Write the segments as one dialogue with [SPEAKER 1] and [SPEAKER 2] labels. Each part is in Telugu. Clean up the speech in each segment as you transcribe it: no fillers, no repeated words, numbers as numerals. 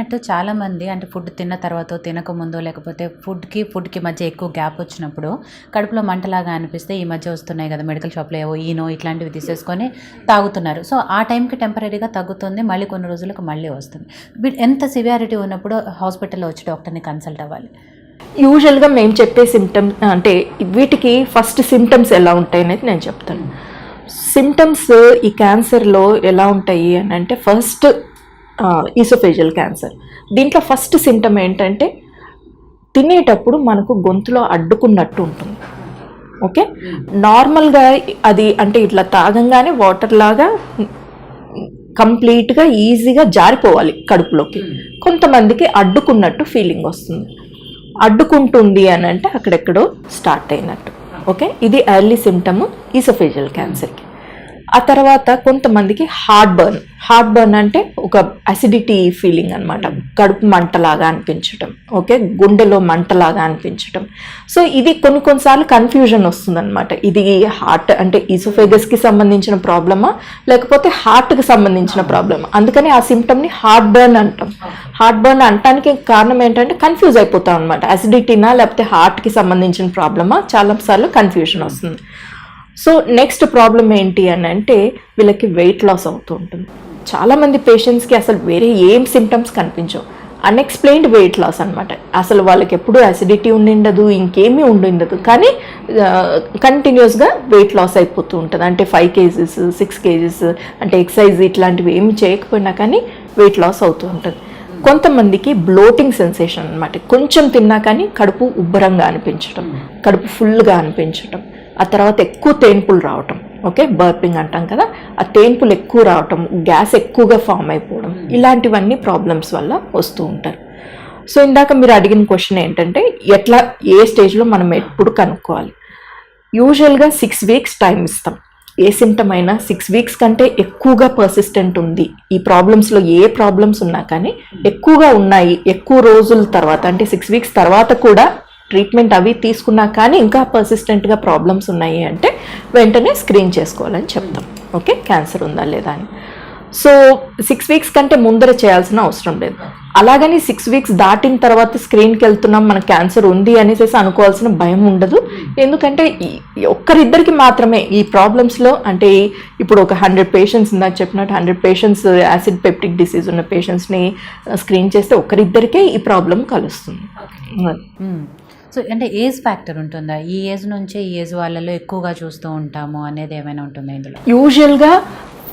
[SPEAKER 1] అన్నట్టు చాలామంది అంటే ఫుడ్ తిన్న తర్వాత తినకముందో లేకపోతే ఫుడ్కి మధ్య ఎక్కువ గ్యాప్ వచ్చినప్పుడు కడుపులో మంటలాగా అనిపిస్తే ఈ మధ్య వస్తున్నాయి కదా మెడికల్ షాప్లో ఏవో ఈనో ఇట్లాంటివి తీసేసుకొని తాగుతున్నారు. సో ఆ టైంకి టెంపరీగా తగ్గుతుంది, మళ్ళీ కొన్ని రోజులకు మళ్ళీ వస్తుంది. ఎంత సివియారిటీ ఉన్నప్పుడు హాస్పిటల్లో వచ్చి డాక్టర్ని కన్సల్ట్ అవ్వాలి?
[SPEAKER 2] యూజువల్గా మేము చెప్పే సిమ్టమ్స్ అంటే వీటికి ఫస్ట్ సిమ్టమ్స్ ఎలా ఉంటాయి అనేది నేను చెప్తాను. సిమ్టమ్స్ ఈ క్యాన్సర్లో ఎలా ఉంటాయి అని అంటే ఫస్ట్ ఈసోఫేజియల్ క్యాన్సర్. దీంట్లో ఫస్ట్ సిమ్టమ్ ఏంటంటే తినేటప్పుడు మనకు గొంతులో అడ్డుకున్నట్టు ఉంటుంది. ఓకే, నార్మల్గా అది అంటే ఇట్లా తాగంగానే వాటర్ లాగా కంప్లీట్గా ఈజీగా జారిపోవాలి కడుపులోకి. కొంతమందికి అడ్డుకున్నట్టు ఫీలింగ్ వస్తుంది. అడ్డుకుంటుంది అని అంటే అక్కడెక్కడో స్టార్ట్ అయినట్టు. ఓకే, ఇది ఎర్లీ సిమ్టమ్ ఈసోఫేజియల్ క్యాన్సర్కి. ఆ తర్వాత కొంతమందికి హార్ట్ బర్న్ అంటే ఒక అసిడిటీ ఫీలింగ్ అనమాట, కడుపు మంటలాగా అనిపించటం. ఓకే, గుండెలో మంటలాగా అనిపించటం. సో ఇది కొన్నిసార్లు కన్ఫ్యూజన్ వస్తుంది అనమాట. ఇది హార్ట్ అంటే ఈసోఫేగస్కి సంబంధించిన ప్రాబ్లమా లేకపోతే హార్ట్కి సంబంధించిన ప్రాబ్లమా, అందుకని ఆ సిమ్టమ్ని హార్ట్ బర్న్ అంటాం. హార్ట్ బర్న్ అంటానికి కారణం ఏంటంటే కన్ఫ్యూజ్ అయిపోతాం అనమాట. అసిడిటీనా లేకపోతే హార్ట్కి సంబంధించిన ప్రాబ్లమా, చాలాసార్లు కన్ఫ్యూజన్ వస్తుంది. సో నెక్స్ట్ ప్రాబ్లం ఏంటి అని అంటే వీళ్ళకి వెయిట్ లాస్ అవుతూ ఉంటుంది. చాలామంది పేషెంట్స్కి అసలు వేరే ఏం సిమ్టమ్స్ కనిపించవు, అన్ఎక్స్ప్లెయిన్డ్ వెయిట్ లాస్ అనమాట. అసలు వాళ్ళకి ఎప్పుడూ అసిడిటీ ఉండిండదు, ఇంకేమీ ఉండిండదు, కానీ కంటిన్యూస్గా వెయిట్ లాస్ అయిపోతూ ఉంటుంది. అంటే 5 kgs 6 kgs అంటే ఎక్సర్సైజ్ ఇట్లాంటివి ఏమి చేయకపోయినా కానీ వెయిట్ లాస్ అవుతూ ఉంటుంది. కొంతమందికి బ్లోటింగ్ సెన్సేషన్ అనమాట, కొంచెం తిన్నా కానీ కడుపు ఉబ్బరంగా అనిపించడం, కడుపు ఫుల్గా అనిపించడం. ఆ తర్వాత ఎక్కువ తేన్పులు రావటం. ఓకే, బర్పింగ్ అంటాం కదా, ఆ తేన్పులు ఎక్కువ రావటం, గ్యాస్ ఎక్కువగా ఫామ్ అయిపోవడం, ఇలాంటివన్నీ ప్రాబ్లమ్స్ వల్ల వస్తూ ఉంటారు. సో ఇందాక మీరు అడిగిన క్వశ్చన్ ఏంటంటే ఎట్లా ఏ స్టేజ్లో మనం ఎప్పుడు కనుక్కోవాలి. యూజువల్గా 6 weeks టైం ఇస్తాం. ఏ సిమ్టమ్ అయినా 6 weeks కంటే ఎక్కువగా పర్సిస్టెంట్ ఉంది, ఈ ప్రాబ్లమ్స్లో ఏ ప్రాబ్లమ్స్ ఉన్నా కానీ ఎక్కువగా ఉన్నాయి, ఎక్కువ రోజుల తర్వాత అంటే 6 weeks తర్వాత కూడా ట్రీట్మెంట్ అవి తీసుకున్నా కానీ ఇంకా పర్సిస్టెంట్గా ప్రాబ్లమ్స్ ఉన్నాయి అంటే వెంటనే స్క్రీన్ చేసుకోవాలని చెప్తాం. ఓకే, క్యాన్సర్ ఉందా లేదా అని. సో 6 weeks కంటే ముందర చేయాల్సిన అవసరం లేదు. అలాగని 6 weeks దాటిన తర్వాత స్క్రీన్కి వెళ్తున్నాం మనకు క్యాన్సర్ ఉంది అనేసి అనుకోవాల్సిన భయం ఉండదు. ఎందుకంటే ఒక్కరిద్దరికి మాత్రమే ఈ ప్రాబ్లమ్స్లో, అంటే ఇప్పుడు ఒక 100 patients ఇందాక చెప్పినట్టు 100 patients యాసిడ్ పెప్టిక్ డిసీజ్ ఉన్న పేషెంట్స్ని స్క్రీన్ చేస్తే ఒకరిద్దరికే ఈ ప్రాబ్లం కలుస్తుంది.
[SPEAKER 1] సో అంటే ఏజ్ ఫ్యాక్టర్ ఉంటుందా? ఈ ఏజ్ నుంచే ఈ ఏజ్ వాళ్ళలో ఎక్కువగా చూస్తూ ఉంటాము అనేది ఏమైనా ఉంటుందా ఇందులో?
[SPEAKER 2] యూజువల్గా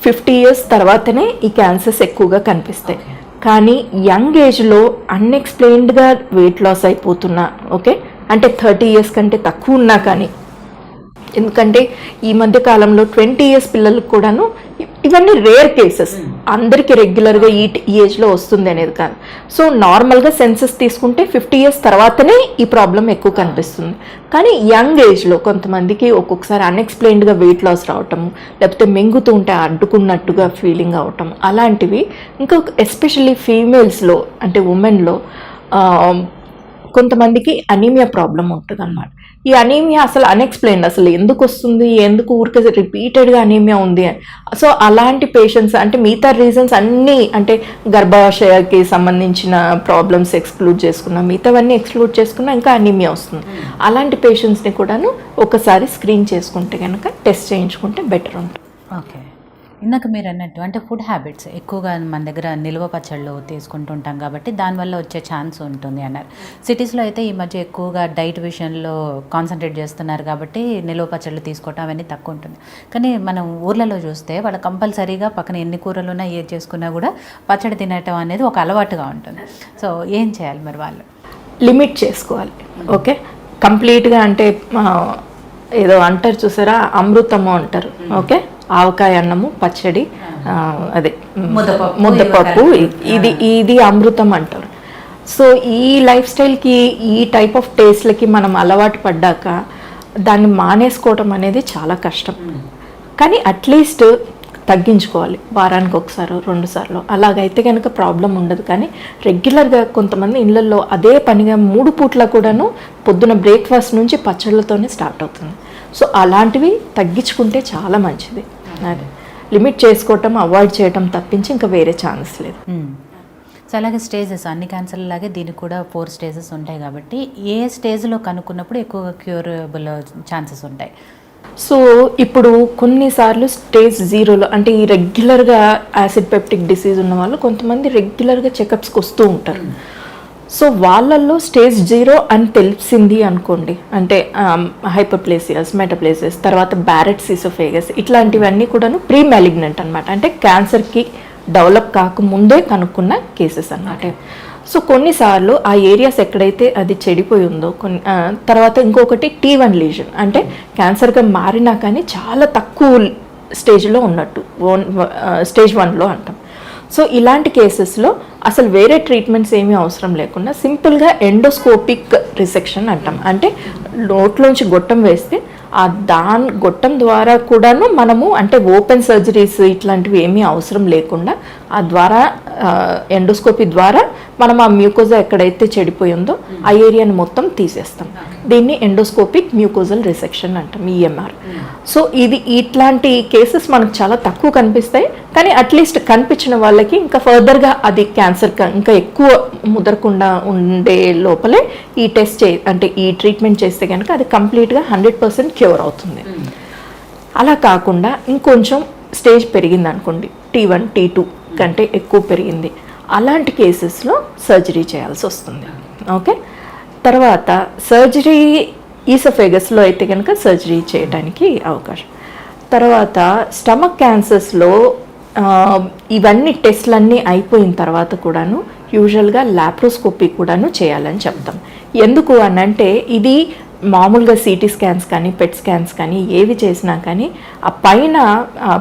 [SPEAKER 2] 50 years తర్వాతనే ఈ క్యాన్సర్స్ ఎక్కువగా కనిపిస్తాయి. కానీ యంగ్ ఏజ్లో అన్ఎక్స్ప్లెయిన్డ్గా వెయిట్ లాస్ అయిపోతున్నా, ఓకే, అంటే 30 years కంటే తక్కువ ఉన్నా కానీ, ఎందుకంటే ఈ మధ్య కాలంలో 20 years పిల్లలకు కూడాను ఇవన్నీ రేర్ కేసెస్, అందరికీ రెగ్యులర్గా ఈ ఏజ్లో వస్తుంది అనేది కాదు. సో నార్మల్గా సెన్సెస్ తీసుకుంటే 50 years తర్వాతనే ఈ ప్రాబ్లం ఎక్కువ కనిపిస్తుంది. కానీ యంగ్ ఏజ్లో కొంతమందికి ఒక్కొక్కసారి అన్ఎక్స్ప్లెయిన్డ్గా వెయిట్ లాస్ రావటం, లేకపోతే మింగుతూ ఉంటే అడ్డుకున్నట్టుగా ఫీలింగ్ అవటం, అలాంటివి. ఇంకా ఎస్పెషల్లీ ఫీమేల్స్లో అంటే ఉమెన్లో కొంతమందికి అనీమియా ప్రాబ్లం ఉంటుంది అన్నమాట. ఈ అనీమియా అసలు అన్ఎక్స్ప్లెయిన్డ్, అసలు ఎందుకు వస్తుంది, ఎందుకు ఊరికే రిపీటెడ్గా అనీమియా ఉంది అని. సో అలాంటి పేషెంట్స్ అంటే మిగతా రీజన్స్ అన్నీ అంటే గర్భాశయకి సంబంధించిన ప్రాబ్లమ్స్ ఎక్స్క్లూడ్ చేసుకున్నా, మిగతావన్నీ ఎక్స్క్లూడ్ చేసుకున్నా ఇంకా అనీమియా వస్తుంది. అలాంటి పేషెంట్స్ని కూడాను ఒకసారి స్క్రీన్ చేసుకుంటే కనుక టెస్ట్ చేయించుకుంటే బెటర్ ఉంటుంది.
[SPEAKER 1] ఓకే, ఇందాక మీరు అన్నట్టు అంటే ఫుడ్ హ్యాబిట్స్ ఎక్కువగా మన దగ్గర నిల్వ పచ్చళ్ళు తీసుకుంటుంటాం కాబట్టి దానివల్ల వచ్చే ఛాన్స్ ఉంటుంది అన్నారు. సిటీస్లో అయితే ఈ మధ్య ఎక్కువగా డైట్ విషయంలో కాన్సన్ట్రేట్ చేస్తున్నారు కాబట్టి నిల్వ పచ్చళ్ళు తీసుకోవటం అవన్నీ తక్కువ ఉంటుంది. కానీ మనం ఊర్లలో చూస్తే వాళ్ళు కంపల్సరీగా పక్కన ఎన్ని కూరలున్నా ఏది చేసుకున్నా కూడా పచ్చడి తినటం అనేది ఒక అలవాటుగా ఉంటుంది. సో ఏం చేయాలి మరి వాళ్ళు?
[SPEAKER 2] లిమిట్ చేసుకోవాలి. ఓకే, కంప్లీట్గా అంటే ఏదో అంటారు చూసారా, అమృతము అంటారు. ఓకే, ఆవకాయ అన్నము, పచ్చడి, అదే ముద్దపప్పు, ఇది అమృతం అంటారు. సో ఈ లైఫ్ స్టైల్కి, ఈ టైప్ ఆఫ్ టేస్ట్లకి మనం అలవాటు పడ్డాక దాన్ని మానేసుకోవటం అనేది చాలా కష్టం. కానీ అట్లీస్ట్ తగ్గించుకోవాలి, వారానికి 1 సారో 2 సార్లు, అలాగైతే కనుక ప్రాబ్లం ఉండదు. కానీ రెగ్యులర్గా కొంతమంది ఇళ్ళల్లో అదే పనిగా 3 పూట్ల కూడాను పొద్దున బ్రేక్ఫాస్ట్ నుంచి పచ్చళ్ళతోనే స్టార్ట్ అవుతుంది. సో అలాంటివి తగ్గించుకుంటే చాలా మంచిది. అదే లిమిట్ చేసుకోవటం, అవాయిడ్ చేయటం తప్పించి ఇంకా వేరే ఛాన్స్ లేదు.
[SPEAKER 1] సో అలాగే స్టేజెస్ అన్ని క్యాన్సర్ లాగే దీనికి కూడా 4 స్టేజెస్ ఉంటాయి కాబట్టి ఏ స్టేజ్లో కనుక్కున్నప్పుడు ఎక్కువగా క్యూరబుల్ ఛాన్సెస్ ఉంటాయి?
[SPEAKER 2] సో ఇప్పుడు కొన్నిసార్లు స్టేజ్ 0లో అంటే ఈ రెగ్యులర్గా యాసిడ్ పెప్టిక్ డిసీజ్ ఉన్న వాళ్ళు కొంతమంది రెగ్యులర్గా చెకప్స్కి వస్తూ ఉంటారు. సో వాళ్ళల్లో స్టేజ్ 0 అని తెలిసింది అనుకోండి, అంటే హైపర్ప్లేసియాస్, మెటాప్లేసియాస్, తర్వాత బ్యారెట్స్ ఈసోఫేగస్ ఇట్లాంటివన్నీ కూడాను ప్రీ మ్యాలిగ్నెంట్ అనమాట, అంటే క్యాన్సర్కి డెవలప్ కాకముందే కనుక్కున్న కేసెస్ అన్నమాట. సో కొన్నిసార్లు ఆ ఏరియాస్ ఎక్కడైతే అది చెడిపోయి ఉందో తర్వాత ఇంకొకటి T1 లీజన్, అంటే క్యాన్సర్గా మారినా కానీ చాలా తక్కువ స్టేజ్లో ఉన్నట్టు, స్టేజ్ 1లో అంటాం. సో ఇలాంటి కేసెస్లో అసలు వేరే ట్రీట్మెంట్స్ ఏమీ అవసరం లేకుండా సింపుల్గా ఎండోస్కోపిక్ రిసెక్షన్ అంటాం, అంటే నోట్లోంచి గొట్టం వేస్తే ఆ గొట్టం ద్వారా కూడాను మనము, అంటే ఓపెన్ సర్జరీస్ ఇట్లాంటివి ఏమీ అవసరం లేకుండా ఆ ద్వారా ఎండోస్కోపీ ద్వారా మనం ఆ మ్యూకోజా ఎక్కడైతే చెడిపోయి ఉందో ఆ ఏరియాని మొత్తం తీసేస్తాం. దీన్ని ఎండోస్కోపిక్ మ్యూకోజల్ రిసెక్షన్ అంటాం, EMR. సో ఇట్లాంటి కేసెస్ మనకు చాలా తక్కువ కనిపిస్తాయి, కానీ అట్లీస్ట్ కనిపించిన వాళ్ళకి ఇంకా ఫర్దర్గా అది క్యాన్సర్ ఇంకా ఎక్కువ ముదరకుండా ఉండే లోపలే ఈ టెస్ట్ అంటే ఈ ట్రీట్మెంట్ చేస్తే కనుక అది కంప్లీట్గా 100% క్యూర్ అవుతుంది. అలా కాకుండా ఇంకొంచెం స్టేజ్ పెరిగింది అనుకోండి, T1, T2 కంటే ఎక్కువ పెరిగింది, అలాంటి కేసెస్లో సర్జరీ చేయాల్సి వస్తుంది. ఓకే, తర్వాత సర్జరీ ఈసోఫేగస్లో అయితే కనుక సర్జరీ చేయడానికి అవకాశం. తర్వాత స్టమక్ క్యాన్సర్స్లో ఇవన్నీ టెస్ట్లన్నీ అయిపోయిన తర్వాత కూడాను యూజువల్గా లాప్రోస్కోపీ కూడాను చేయాలని చెప్తాం. ఎందుకు అని అంటే ఇది మామూలుగా CT స్కాన్స్ కానీ PET స్కాన్స్ కానీ ఏవి చేసినా కానీ ఆ పైన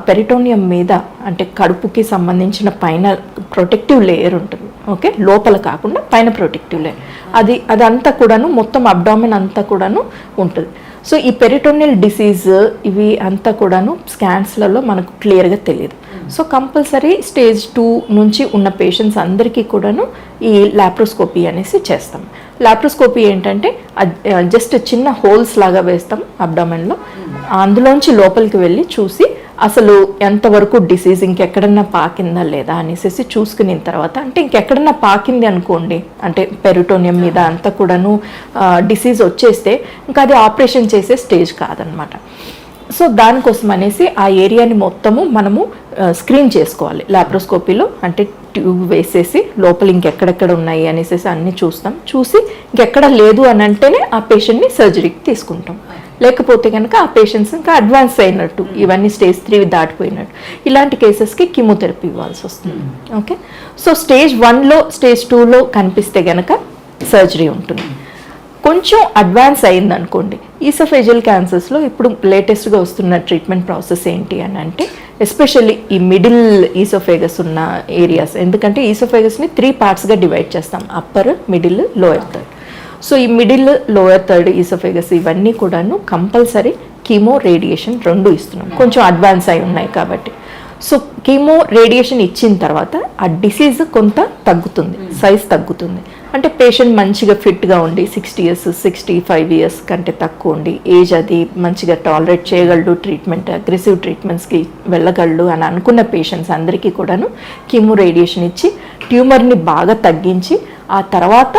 [SPEAKER 2] పెరిటోనియం మీద, అంటే కడుపుకి సంబంధించిన పైన ప్రొటెక్టివ్ లేయర్ ఉంటుంది. ఓకే, లోపల కాకుండా పైన ప్రొటెక్టివ్ లేయర్, అదంతా కూడాను మొత్తం అబ్డామిన్ అంతా కూడాను ఉంటుంది. సో ఈ పెరిటోనియల్ డిసీజ్ ఇవి అంతా కూడాను స్కాన్స్లలో మనకు క్లియర్గా తెలియదు. సో కంపల్సరీ స్టేజ్ 2 నుంచి ఉన్న పేషెంట్స్ అందరికీ కూడాను ఈ లాప్రోస్కోపీ అనేసి చేస్తాం. లాప్రోస్కోపీ ఏంటంటే జస్ట్ చిన్న హోల్స్ లాగా వేస్తాం అబ్డామెన్లో, అందులోంచి లోపలికి వెళ్ళి చూసి అసలు ఎంతవరకు డిసీజ్ ఇంకెక్కడన్నా పాకిందా లేదా అనేసి చూసుకున్న తర్వాత, అంటే ఇంకెక్కడన్నా పాకింది అనుకోండి, అంటే పెరిటోనియం మీద అంతా కూడాను డిసీజ్ వచ్చేస్తే ఇంకా అది ఆపరేషన్ చేసే స్టేజ్ కాదనమాట. సో దానికోసం అనేసి ఆ ఏరియాని మొత్తము మనము స్క్రీన్ చేసుకోవాలి లాప్రోస్కోపీలో, అంటే ట్యూబ్ వేసేసి లోపల ఇంకెక్కడెక్కడ ఉన్నాయి అనేసి అన్నీ చూస్తాం. చూసి ఇంకెక్కడ లేదు అని అంటేనే ఆ పేషెంట్ని సర్జరీకి తీసుకుంటాం. లేకపోతే కనుక ఆ పేషెంట్స్ ఇంకా అడ్వాన్స్ అయినట్టు, ఇవన్నీ స్టేజ్ 3 దాటిపోయినట్టు, ఇలాంటి కేసెస్కి కీమోథెరపీ ఇవ్వాల్సి వస్తుంది. ఓకే, సో స్టేజ్ 1లో స్టేజ్ 2లో కనిపిస్తే కనుక సర్జరీ ఉంటుంది. కొంచెం అడ్వాన్స్ అయింది అనుకోండి, ఈసోఫేజియల్ క్యాన్సర్స్లో ఇప్పుడు లేటెస్ట్గా వస్తున్న ట్రీట్మెంట్ ప్రాసెస్ ఏంటి అని అంటే, ఎస్పెషల్లీ ఈ మిడిల్ ఈసోఫేగస్ ఉన్న ఏరియాస్, ఎందుకంటే ఈసోఫేగస్ని 3 పార్ట్స్గా డివైడ్ చేస్తాం, upper, middle, lower third. So ఈ మిడిల్, లోయర్ థర్డ్ ఈసోఫేగస్ ఇవన్నీ కూడాను కంపల్సరీ కీమో, రేడియేషన్ 2 ఇస్తున్నాం, కొంచెం అడ్వాన్స్ అయి ఉన్నాయి కాబట్టి. సో కీమో, రేడియేషన్ ఇచ్చిన తర్వాత ఆ డిసీజ్ కొంత తగ్గుతుంది, సైజ్ తగ్గుతుంది. అంటే పేషెంట్ మంచిగా ఫిట్గా ఉండి 60 ఇయర్స్, 65 ఇయర్స్ కంటే తక్కువ ఉండి ఏజ్ అది మంచిగా టాలరేట్ చేయగలడు, ట్రీట్మెంట్ అగ్రెసివ్ ట్రీట్మెంట్స్కి వెళ్ళగలడు అని అనుకున్న పేషెంట్స్ అందరికీ కూడాను కీమో, రేడియేషన్ ఇచ్చి ట్యూమర్ని బాగా తగ్గించి ఆ తర్వాత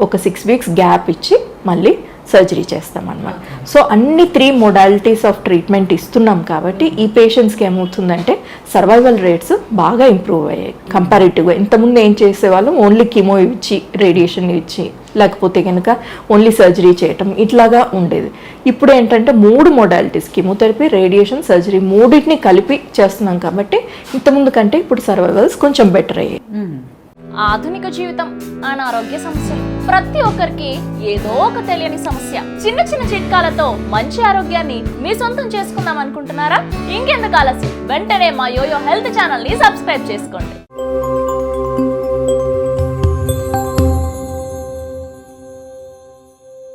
[SPEAKER 2] ఒక 6 వీక్స్ గ్యాప్ ఇచ్చి మళ్ళీ సర్జరీ చేస్తామన్నమాట. సో అన్ని 3 మోడాలిటీస్ ఆఫ్ ట్రీట్మెంట్ ఇస్తున్నాం కాబట్టి ఈ పేషెంట్స్కి ఏమవుతుందంటే సర్వైవల్ రేట్స్ బాగా ఇంప్రూవ్ అయ్యాయి కంపారిటివ్గా. ఇంతకుముందు ఏం చేసేవాళ్ళం, ఓన్లీ కీమో ఇచ్చి, రేడియేషన్ ఇచ్చి, లేకపోతే కనుక ఓన్లీ సర్జరీ చేయటం ఇట్లాగా ఉండేది. ఇప్పుడు ఏంటంటే 3 మోడాలిటీస్, కీమోథెరపీ, రేడియేషన్, సర్జరీ 3టిని కలిపి చేస్తున్నాం కాబట్టి ఇంతకుముందు కంటే ఇప్పుడు సర్వైవల్స్ కొంచెం బెటర్ అయ్యాయి.
[SPEAKER 3] ఆధునిక జీవితం, అనారోగ్య సమస్యలు, ప్రతి ఒక్కరికి ఏదో ఒక తెలియని సమస్య. చిన్న చిన్న చిట్కాలతో మంచి ఆరోగ్యాన్ని మీ సొంతం చేసుకుందాం అనుకుంటున్నారా? ఇంకెందుకు ఆలస్యం, వెంటనే మా యోయో హెల్త్ ఛానల్ ని సబ్స్క్రైబ్ చేసుకోండి.